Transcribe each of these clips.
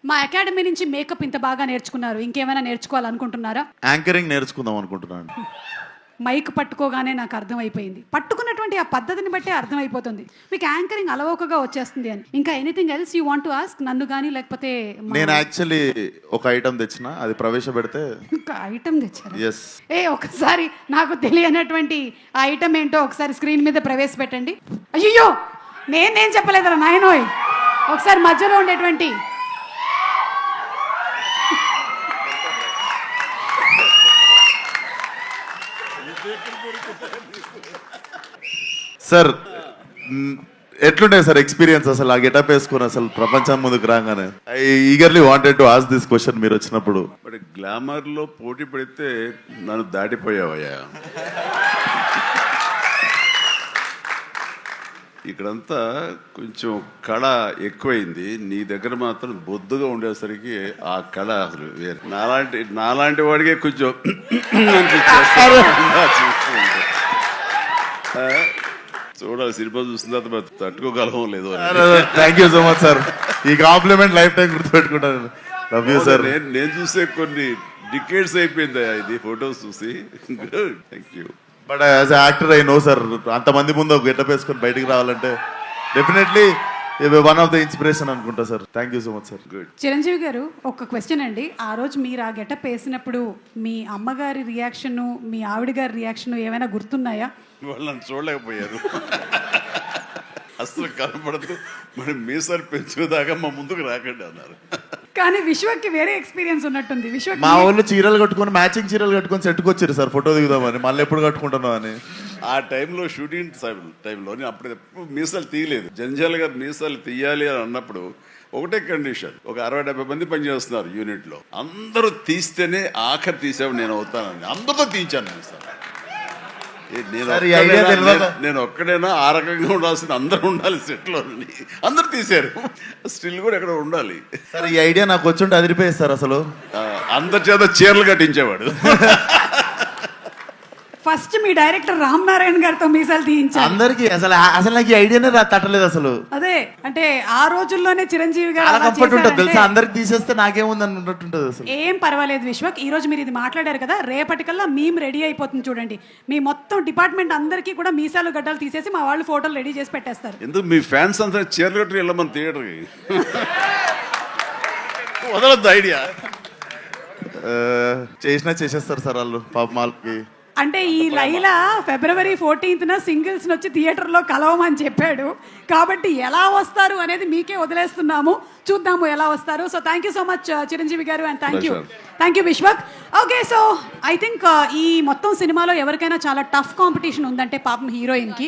మా అకాడమీ నుంచి మేకప్ ఇంత బాగా నేర్చుకున్నారు, ఇంకేమైనా నేర్చుకోవాలనుకుంటున్నారా? యాంకరింగ్ నేర్చుకుందాం అనుకుంటున్నాను. మైక్ పట్టుకోగానే నాకు అర్థమైపోయింది, పట్టుకున్నటువంటి ఆ పద్ధతిని బట్టే అర్థమైపోతుంది మీకు యాంకరింగ్ అలవోకగా వచ్చేస్తుంది అని. ఇంకా anything else you want to ask నన్ను కానీ, లేకపోతే నేను యాక్చువల్లీ ఒక ఐటమ్ తెచ్చిన, అది ప్రవేశపెడితే. ఒక ఐటమ్ తెచ్చారు? ఎస్. ఒకసారి నాకు తెలియనటువంటి ఆ ఐటమ్ ఏంటో ఒకసారి స్క్రీన్ మీద ప్రవేశపెట్టండి. అయ్యో నేను చెప్పలేదురా నాయనోయ్. ఒకసారి మధ్యలో ఉండేటువంటి సార్ ఎట్లుండే సార్ ఎక్స్పీరియన్స్ అసలు ఆ గెటప్ వేసుకుని అసలు ప్రపంచం ముందుకు రాగానే? I eagerly wanted to ask this question మీరు వచ్చినప్పుడు. బట్ గ్లామర్ లో పోటీ పడితే నన్ను దాటిపోయావయ్యా. ఇక్కడంతా కొంచెం కళ ఎక్కువైంది, నీ దగ్గర మాత్రం బొద్దుగా ఉండేసరికి ఆ కళ అసలు వేరే. నాలాంటి వాడికే కొంచెం చూడాలి, సినిమా చూసిన తర్వాత తట్టుకోగలమో లేదు. Thank you so much sir, ఈ కాంప్లిమెంట్ లైఫ్ టైం గుర్తుపెట్టుకుంటాను. Love you sir. నేను చూసే కొన్ని డికేట్స్ అయిపోయింది ఇది ఫొటోస్ చూసి. Thank you. But as actor I know sir, అంతమంది ముందు ఒక గెటప్ వేసుకొని బయటికి రావాలంటే definitely one of the inspiration అనుకుంటా sir. Thank you so much sir. Good. Chiranjeevi గారు, ఒక క్వశ్చన్ అండి. ఆ రోజు మీరు ఆ గెటప్ వేసినప్పుడు మీ అమ్మగారి రియాక్షన్, మీ ఆవిడ గారి రియాక్షన్ ఏమైనా గుర్తున్నాయా? వాళ్ళు నన్ను చూడలేకపోయారు, అసలు కనపడదు, మరి మీసాలు పెంచుదాకా మా ముందుకు రాకండి అన్నారు. కానీ విశ్వకి వేరే ఎక్స్పీరియన్స్ ఉన్నట్టుంది. విశ్వ మా వాళ్ళు చీరలు కట్టుకొని, మ్యాచింగ్ చీరలు కట్టుకొని సెట్కి వచ్చారు సార్ ఫోటో దిగుదామని. మళ్ళీ ఎప్పుడు కట్టుకుంటున్నాం అని. ఆ టైంలో షూటింగ్ టైంలో అప్పుడు మీసాలు తీయలేదు. జంజాల్ గారు మీసాలు తీయాలి అని అన్నప్పుడు ఒకటే కండిషన్, ఒక 60-70 మంది పనిచేస్తున్నారు యూనిట్లో, అందరూ తీస్తేనే ఆఖరి తీసేవాడు నేను అవుతానని అందరితో తీయించాను మీసాలు. నేను ఒక్కడైనా ఆ రకంగా ఉండాల్సిన, అందరూ ఉండాలి సెట్లో, అందరు తీశారు. స్టిల్ కూడా ఎక్కడ ఉండాలి సార్. ఈ ఐడియా నాకు వచ్చుంటే అదిరిపోయేది సార్. అసలు అందరి చేత చీరలు కట్టించేవాడు. ఫస్ట్ మీ డైరెక్టర్ రామ్ నారాయణ గారితో మీసాలు తీయించారు అందరికి. అసలు నాకు ఈ ఐడియానే తట్టలేదు అసలు. అదే అంటే ఆ రోజుల్లోనే చిరంజీవి గారు కంఫర్ట్ ఉంటుంది తెలుసా, అందరికి తీసేస్తే నాకేముంది అన్నట్టుంటది అసలు. ఏం పర్వాలేదు విశ్వక్, ఈ రోజు మీరు ఇది మాట్లాడారు కదా, రేపటికల్లా మేము రెడీ అయిపోతుంది చూడండి. మీ మొత్తం డిపార్ట్మెంట్ అందరికీ కూడా మీసాలు గడ్డలు తీసేసి మా వాళ్ళు ఫోటోలు రెడీ చేసి పెట్టేస్తారు. ఎందుకు మీ ఫ్యాన్స్ అంతా చీరలు కట్టి వెళ్ళమని థియేటర్కి వదలొద్దు ఐడియా. చేసేస్తారు సార్ వాళ్ళు పాపం వాళ్ళకి. అంటే ఈ లైలా February 14th సింగిల్స్ వచ్చి థియేటర్లో కలవమని చెప్పాడు కాబట్టి ఎలా వస్తారు అనేది మీకే వదిలేస్తున్నాము, చూద్దాము ఎలా వస్తారు. So thank you so much Chiranjeevi గారు, and thank you Vishwak. Okay, so I think ఈ మొత్తం సినిమాలో ఎవరికైనా చాలా టఫ్ కాంపిటీషన్ ఉందంటే పాపం హీరోయిన్కి.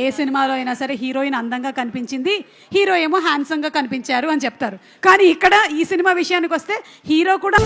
ఏ సినిమాలో అయినా సరే హీరోయిన్ అందంగా కనిపించింది, హీరో ఏమో హ్యాండ్సమ్గా కనిపించారు అని చెప్తారు. కానీ ఇక్కడ ఈ సినిమా విషయానికి వస్తే హీరో కూడా